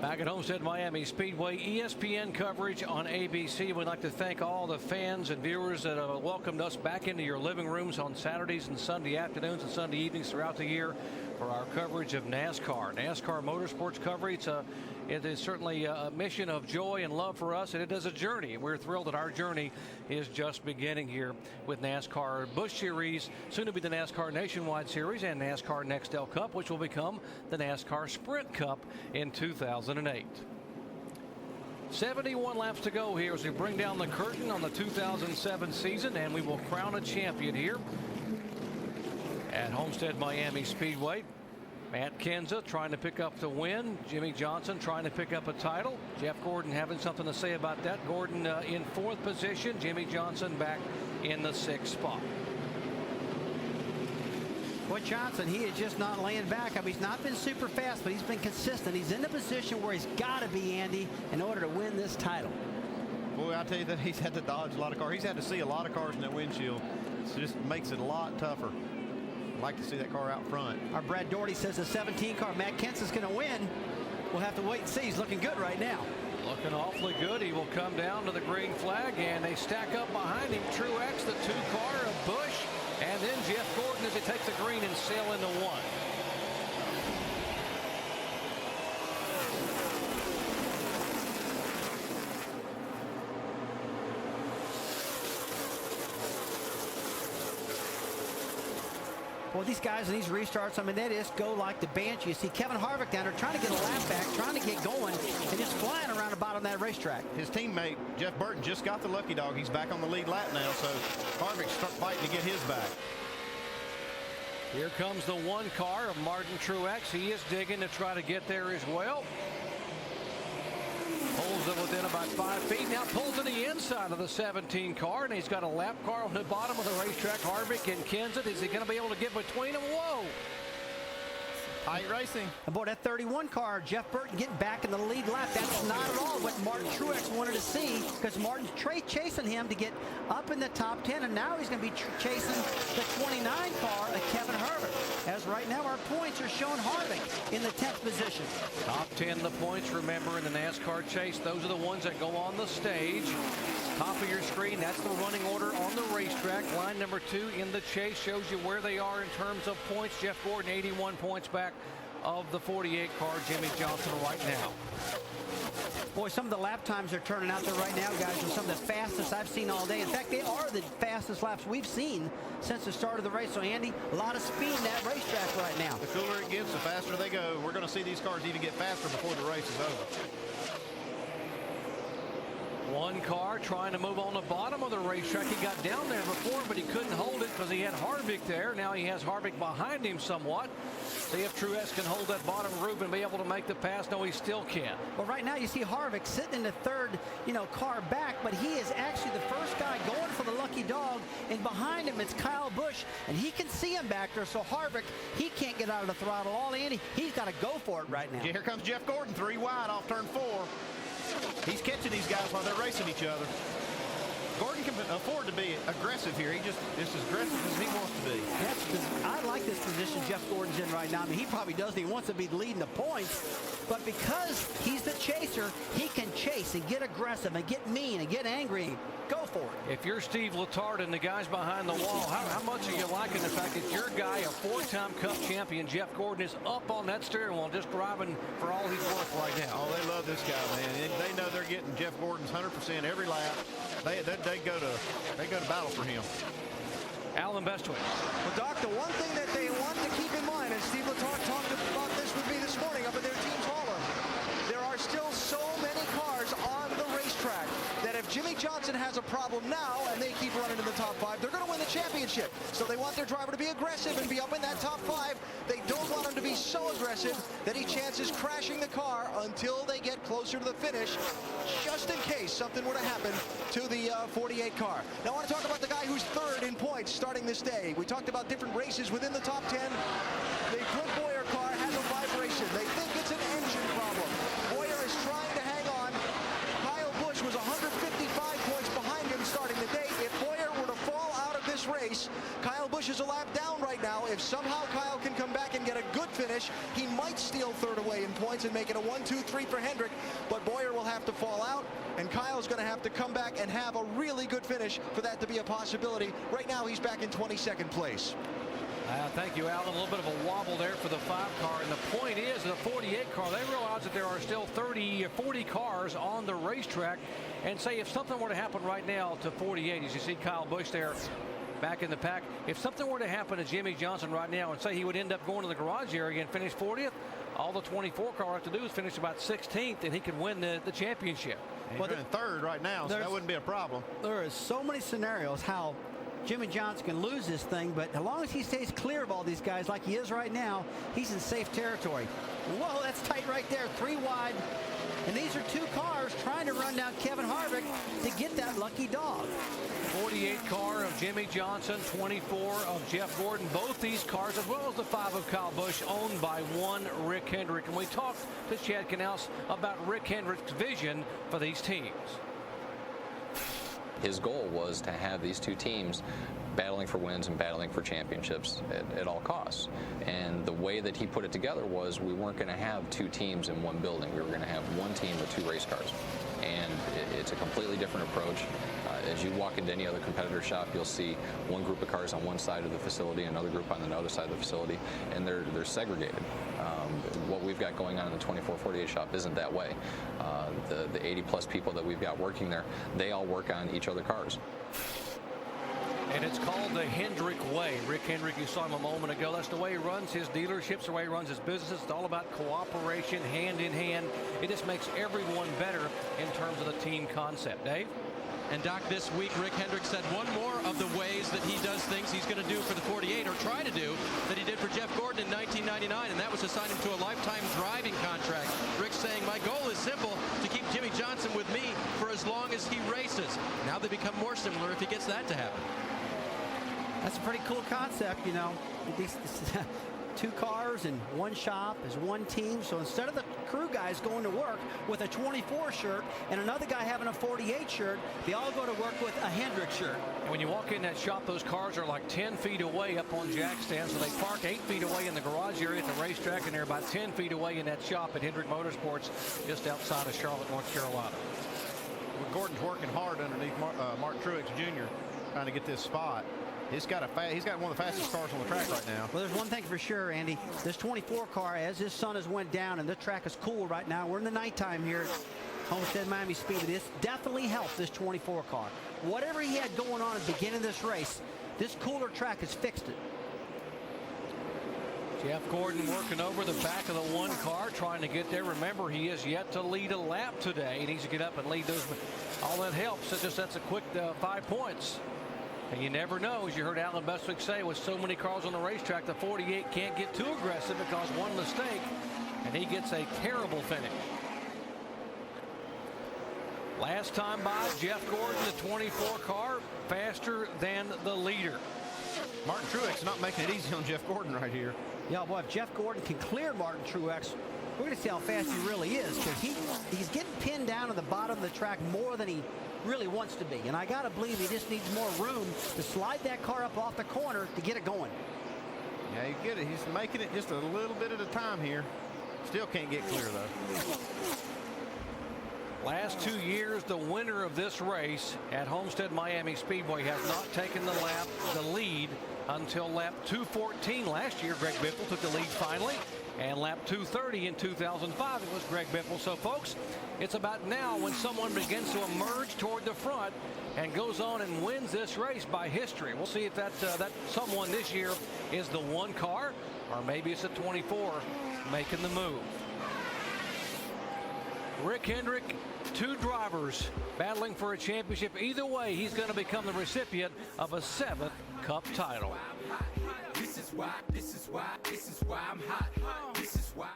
Back at Homestead-Miami Speedway, ESPN coverage on ABC. We'd like to thank all the fans and viewers that have welcomed us back into your living rooms on Saturdays and Sunday afternoons and Sunday evenings throughout the year for our coverage of NASCAR. NASCAR motorsports coverage. It is certainly a mission of joy and love for us, and it is a journey. We're thrilled that our journey is just beginning here with NASCAR Busch Series, soon to be the NASCAR Nationwide Series, and NASCAR Nextel Cup, which will become the NASCAR Sprint Cup in 2008. 71 laps to go here as we bring down the curtain on the 2007 season, and we will crown a champion here at Homestead-Miami Speedway. Matt Kenseth trying to pick up the win. Jimmie Johnson trying to pick up a title. Jeff Gordon having something to say about that. Gordon in 4th position. Jimmie Johnson back in the 6th spot. Boy, Johnson, he is just not laying back. I mean, he's not been super fast, but he's been consistent. He's in a position where he's got to be, Andy, in order to win this title. Boy, I tell you that he's had to dodge a lot of cars. He's had to see a lot of cars in that windshield. It just makes it a lot tougher. Like to see that car out front. Our Brad Doherty says the 17 car, Matt Kenseth's going to win. We'll have to wait and see. He's looking good right now. Looking awfully good. He will come down to the green flag, and they stack up behind him. Truex, the 2 car of Busch, and then Jeff Gordon as he takes the green and sail into 1. Well, these guys in these restarts, I mean, they just go like the Banshee. You see Kevin Harvick down there trying to get a lap back, trying to get going, and just flying around the bottom of that racetrack. His teammate, Jeff Burton, just got the lucky dog. He's back on the lead lap now, so Harvick's fighting to get his back. Here comes the 1 car of Martin Truex. He is digging to try to get there as well. Pulls it within about 5 feet. Now pulls to the inside of the 17 car, and he's got a lap car on the bottom of the racetrack. Harvick and Kenseth. Is he going to be able to get between them? Whoa! Tight racing. And boy, that 31 car, Jeff Burton getting back in the lead lap. That's not at all what Martin Truex wanted to see, because Martin's chasing him to get up in the top 10, and now he's going to be chasing the 29 car of Kevin Harvick. As right now our points are showing Harvick in the 10th position. Top 10 the points, remember, in the NASCAR chase. Those are the ones that go on the stage. Top of your screen, that's the running order on the racetrack. Line number 2 in the chase shows you where they are in terms of points. Jeff Gordon 81 points back of the 48 car Jimmie Johnson right now. Boy, some of the lap times are turning out there right now, guys, are some of the fastest I've seen all day. In fact, they are the fastest laps we've seen since the start of the race. So, Andy, a lot of speed in that racetrack right now. The cooler it gets, the faster they go. We're going to see these cars even get faster before the race is over. 1 car trying to move on the bottom of the racetrack. He got down there before, but he couldn't hold it because he had Harvick there. Now he has Harvick behind him somewhat. See if Truex can hold that bottom group and be able to make the pass. No, he still can't. Well, right now you see Harvick sitting in the 3rd, car back, but he is actually the first guy going for the lucky dog, and behind him it's Kyle Busch, and he can see him back there. So Harvick, he can't get out of the throttle. All Andy, he's got to go for it right now. Yeah, here comes Jeff Gordon, 3 wide off turn 4. He's catching these guys while they're racing each other. Gordon can afford to be aggressive here. He just is as aggressive as he wants to be. I like this position Jeff Gordon's in right now. I mean, he probably doesn't. He wants to be leading the points, but because he's the chaser, he can chase and get aggressive and get mean and get angry. Go for it. If you're Steve Letarte and the guys behind the wall, how much are you liking the fact that your guy, a 4-time Cup champion, Jeff Gordon, is up on that steering wheel just driving for all he's worth right now? Oh, they love this guy, man. They know they're getting Jeff Gordon's 100% every lap. They go to battle for him. Alan Bestwick. Well, Doc, the one thing that they want to keep in mind, and Steve Letarte talked about this with me this morning up at their team's hauler, there are still so many cars on the racetrack that if Jimmie Johnson has a problem now and they keep running in the top 5, they're going to win the championship. So they want their driver to be aggressive and be up in that top 5. They don't want him to be so aggressive that he chances crashing the car until they get closer to the finish, just in case something were to happen to the 48 car. Now I want to talk about the guy who's 3rd in points starting this day. We talked about different races within the top 10. The Clint Bowyer car has a vibration. They think it's an engine problem. Bowyer is trying to hang on. Kyle Busch was 155 points behind him starting the day. If Bowyer were to fall out of this race, Kyle Busch is a lap down right now. If somehow Kyle can come back and get a a good finish. He might steal third away in points and make it a 1-2-3 for Hendrick, but Boyer will have to fall out, and Kyle's going to have to come back and have a really good finish for that to be a possibility. Right now, he's back in 22nd place. Thank you, Alan. A little bit of a wobble there for the 5 car. And the point is, the 48 car, they realize that there are still 30 or 40 cars on the racetrack. And say if something were to happen right now to 48, as you see Kyle Busch there back in the pack, if something were to happen to Jimmy Johnson right now and say he would end up going to the garage area and finish 40th, all the 24 car have to do is finish about 16th and he can win the championship. And he's running third right now, so that wouldn't be a problem. There is so many scenarios how Jimmy Johnson can lose this thing, but as long as he stays clear of all these guys like he is right now, he's in safe territory. Whoa, that's tight right there, 3 wide. And these are 2 cars trying to run down Kevin Harvick to get that lucky dog. 48 car of Jimmy Johnson, 24 of Jeff Gordon. Both these cars, as well as the 5 of Kyle Busch, owned by one Rick Hendrick. And we talked to Chad Knaus about Rick Hendrick's vision for these teams. His goal was to have these 2 teams battling for wins and battling for championships at all costs. And the way that he put it together was we weren't going to have 2 teams in one building. We were going to have 1 team with 2 race cars. And it's a completely different approach. As you walk into any other competitor shop, you'll see one group of cars on one side of the facility, another group on the other side of the facility, and they're segregated. What we've got going on in the 24-48 shop isn't that way. The 80-plus people that we've got working there, they all work on each other's cars. And it's called the Hendrick way. Rick Hendrick, you saw him a moment ago. That's the way he runs his dealerships, the way he runs his business. It's all about cooperation, hand in hand. It just makes everyone better in terms of the team concept. Dave? And Doc, this week, Rick Hendrick said one more of the ways that he does things he's going to do for the 48, or try to do, that he did for Jeff Gordon in 1999, and that was to sign him to a lifetime driving contract. Rick saying, my goal is simple, to keep Jimmy Johnson with me for as long as he races. Now they become more similar if he gets that to happen. That's a pretty cool concept, you know. These 2 cars and 1 shop is 1 team. So instead of the crew guys going to work with a 24 shirt and another guy having a 48 shirt, they all go to work with a Hendrick shirt. And when you walk in that shop, those cars are like 10 feet away up on jack stands. So they park 8 feet away in the garage area at the racetrack, and they're about 10 feet away in that shop at Hendrick Motorsports just outside of Charlotte, North Carolina. Well, Gordon's working hard underneath Mark Truex Jr. trying to get this spot. He's got one of the fastest cars on the track right now. Well, there's one thing for sure, Andy. This 24 car, as his sun has went down and the track is cool right now, we're in the nighttime here at Homestead-Miami Speedway. This definitely helped this 24 car. Whatever he had going on at the beginning of this race, this cooler track has fixed it. Jeff Gordon working over the back of the 1 car, trying to get there. Remember, he is yet to lead a lap today. He needs to get up and lead those. All that helps. That's a quick 5 points. And you never know, as you heard Alan Bestwick say, with so many cars on the racetrack, the 48 can't get too aggressive because one mistake, and he gets a terrible finish. Last time by, Jeff Gordon, the 24 car, faster than the leader. Martin Truex not making it easy on Jeff Gordon right here. Yeah, boy, if Jeff Gordon can clear Martin Truex, we're going to see how fast he really is, because he's getting pinned down at the bottom of the track more than he really wants to be. And I got to believe he just needs more room to slide that car up off the corner to get it going. Yeah, you get it. He's making it just a little bit at a time here. Still can't get clear, though. Last 2 years, the winner of this race at Homestead-Miami Speedway has not taken the lead until lap 214 last year. Greg Biffle took the lead finally, and lap 230 in 2005 it was Greg Biffle. So folks, it's about now when someone begins to emerge toward the front and goes on and wins this race by history. We'll see if that someone this year is the 1 car, or maybe it's a 24 making the move. Rick Hendrick, 2 drivers battling for a championship. Either way, he's going to become the recipient of a 7th Cup title. This is why I'm hot. This is why.